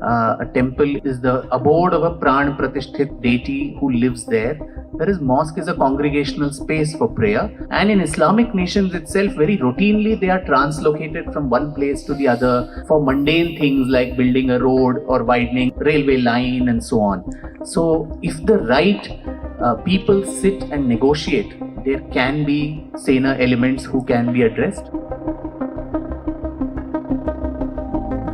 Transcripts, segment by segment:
a temple is the abode of a pran pratisthit deity who lives there, whereas mosque is a congregational space for prayer. And in Islamic nations itself, very routinely they are translocated from one place to the other for mundane things like building a road or widening railway line and so on. So if the right people sit and negotiate, there can be saner elements who can be addressed.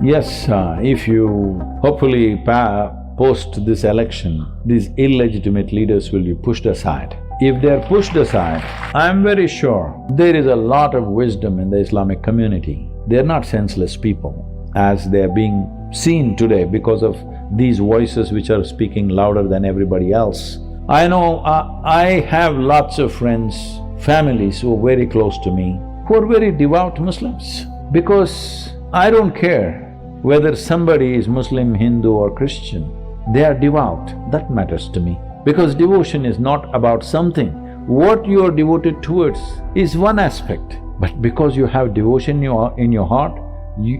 Yes, if you hopefully post this election, these illegitimate leaders will be pushed aside. If they are pushed aside, I'm very sure there is a lot of wisdom in the Islamic community. They are not senseless people as they are being seen today because of these voices which are speaking louder than everybody else. I know I have lots of friends, families who are very close to me, who are very devout Muslims, because I don't care whether somebody is Muslim, Hindu or Christian, they are devout, that matters to me. Because devotion is not about something. What you are devoted towards is one aspect, but because you have devotion in your heart,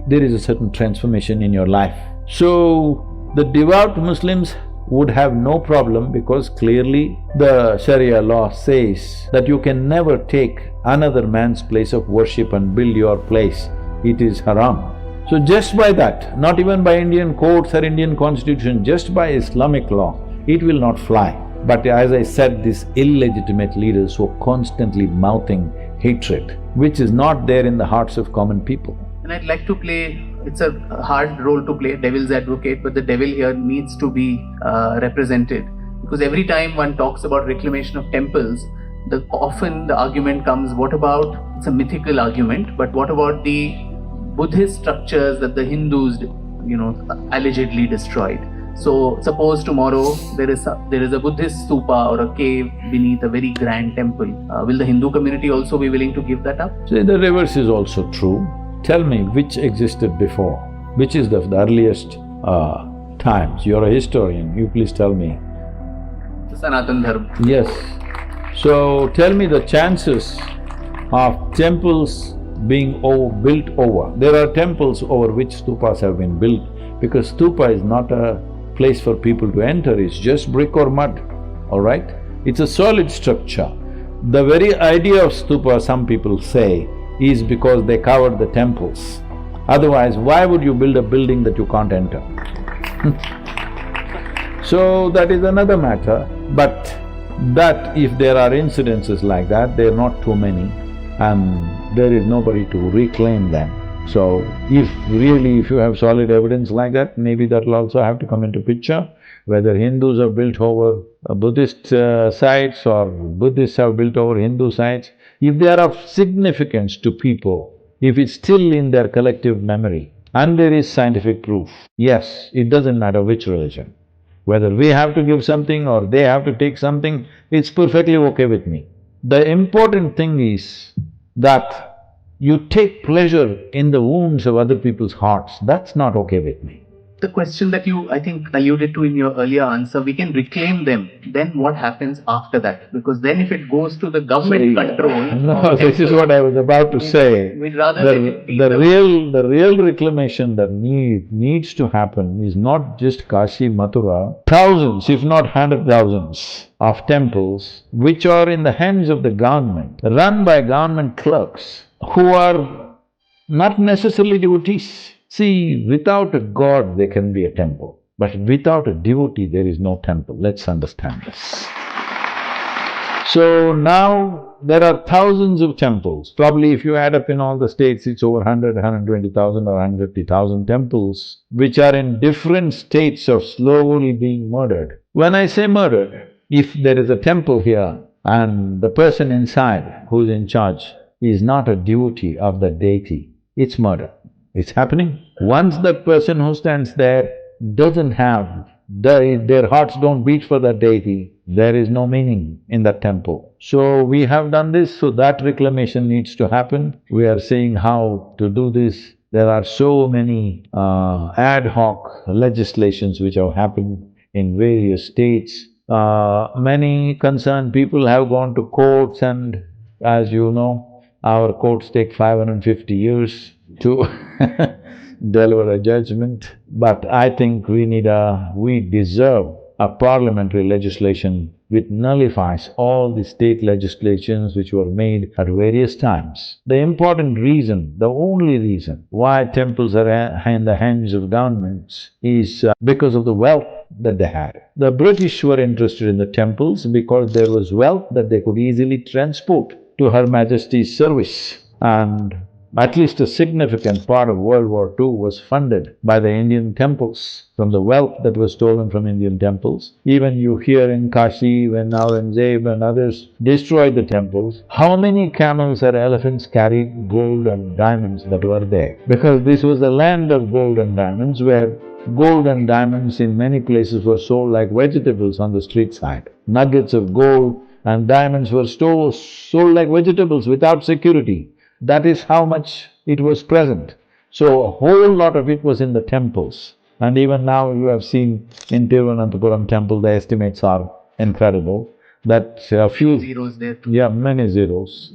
there is a certain transformation in your life. So, the devout Muslims would have no problem because clearly the Sharia law says that you can never take another man's place of worship and build your place. It is haram. So just by that, not even by Indian courts or Indian constitution, just by Islamic law, it will not fly. But as I said, these illegitimate leaders who are constantly mouthing hatred, which is not there in the hearts of common people. And I'd like to play, it's a hard role to play, devil's advocate, but the devil here needs to be represented. Because every time one talks about reclamation of temples, often the argument comes, what about, it's a mythical argument, but what about the Buddhist structures that the Hindus, allegedly destroyed? So suppose tomorrow there is a Buddhist stupa or a cave beneath a very grand temple. Will the Hindu community also be willing to give that up? See, the reverse is also true. Tell me which existed before, which is the earliest times. You're a historian, you please tell me. Sanatan Dharma. Yes. So tell me the chances of temples being built over. There are temples over which stupas have been built because stupa is not a place for people to enter, it's just brick or mud, all right? It's a solid structure. The very idea of stupa, some people say, is because they covered the temples. Otherwise, why would you build a building that you can't enter? So that is another matter, but that if there are incidences like that, there are not too many and there is nobody to reclaim them. So if you have solid evidence like that, maybe that will also have to come into picture. Whether Hindus have built over Buddhist sites or Buddhists have built over Hindu sites, if they are of significance to people, if it's still in their collective memory and there is scientific proof, yes, it doesn't matter which religion. Whether we have to give something or they have to take something, it's perfectly okay with me. The important thing is that you take pleasure in the wounds of other people's hearts, that's not okay with me. The question that you, I think, alluded to in your earlier answer, we can reclaim them, then what happens after that? Because then if it goes to the government control… No, this is what I was about to say. We'd rather the real reclamation that needs to happen is not just Kashi, Mathura, thousands, if not 100,000s of temples which are in the hands of the government, run by government clerks who are not necessarily devotees. See, without a god there can be a temple, but without a devotee there is no temple. Let's understand this. So now there are thousands of temples. Probably if you add up in all the states, it's over 120,000 or 150,000 temples which are in different states of slowly being murdered. When I say murdered, if there is a temple here and the person inside who's in charge is not a devotee of the deity, it's murder. It's happening. Once that person who stands there doesn't have… their hearts don't beat for that deity, there is no meaning in that temple. So we have done this, so that reclamation needs to happen. We are seeing how to do this. There are so many ad hoc legislations which have happened in various states. Many concerned people have gone to courts and, as you know, our courts take 550 years to deliver a judgment, but I think we deserve a parliamentary legislation which nullifies all the state legislations which were made at various times. The important reason, the only reason why temples are in the hands of governments is because of the wealth that they had. The British were interested in the temples because there was wealth that they could easily transport to Her Majesty's service. And at least a significant part of World War II was funded by the Indian temples, from the wealth that was stolen from Indian temples. Even you hear in Kashi, when Aurangzeb and others destroyed the temples, how many camels or elephants carried gold and diamonds that were there? Because this was the land of gold and diamonds, where gold and diamonds in many places were sold like vegetables on the street side. Nuggets of gold and diamonds were sold like vegetables without security. That is how much it was present. So a whole lot of it was in the temples. And even now you have seen in Tiruvananthapuram temple, the estimates are incredible, that a few… zeros there too. Yeah, many zeros.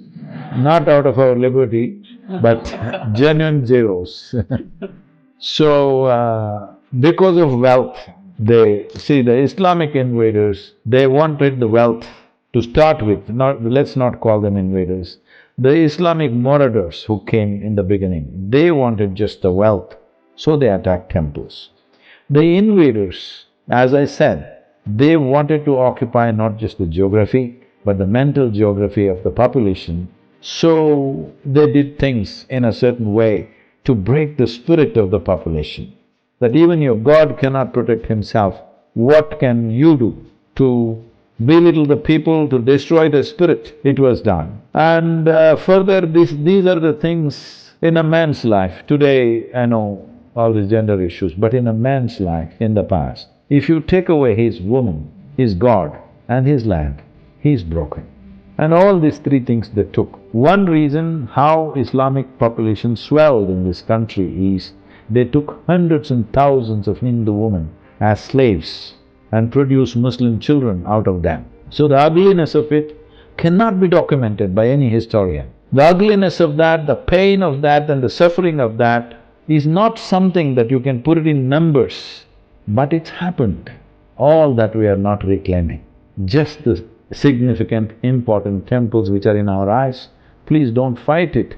Not out of our liberty, but genuine zeros. So, because of wealth, the Islamic invaders, they wanted the wealth to start with, let's not call them invaders. The Islamic marauders who came in the beginning, they wanted just the wealth, so they attacked temples. The invaders, as I said, they wanted to occupy not just the geography, but the mental geography of the population, so they did things in a certain way to break the spirit of the population. That even your God cannot protect himself, what can you do to belittle the people, to destroy the spirit? It was done. And further, these are the things in a man's life. Today, I know all these gender issues, but in a man's life in the past, if you take away his woman, his God and his land, he's broken. And all these three things they took. One reason how Islamic population swelled in this country is they took hundreds and thousands of Hindu women as slaves and produced Muslim children out of them. So the ugliness of it cannot be documented by any historian. The ugliness of that, the pain of that and the suffering of that is not something that you can put it in numbers, but it's happened. All that we are not reclaiming. Just the significant, important temples which are in our eyes, please don't fight it.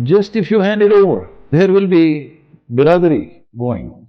Just if you hand it over, there will be biradari going.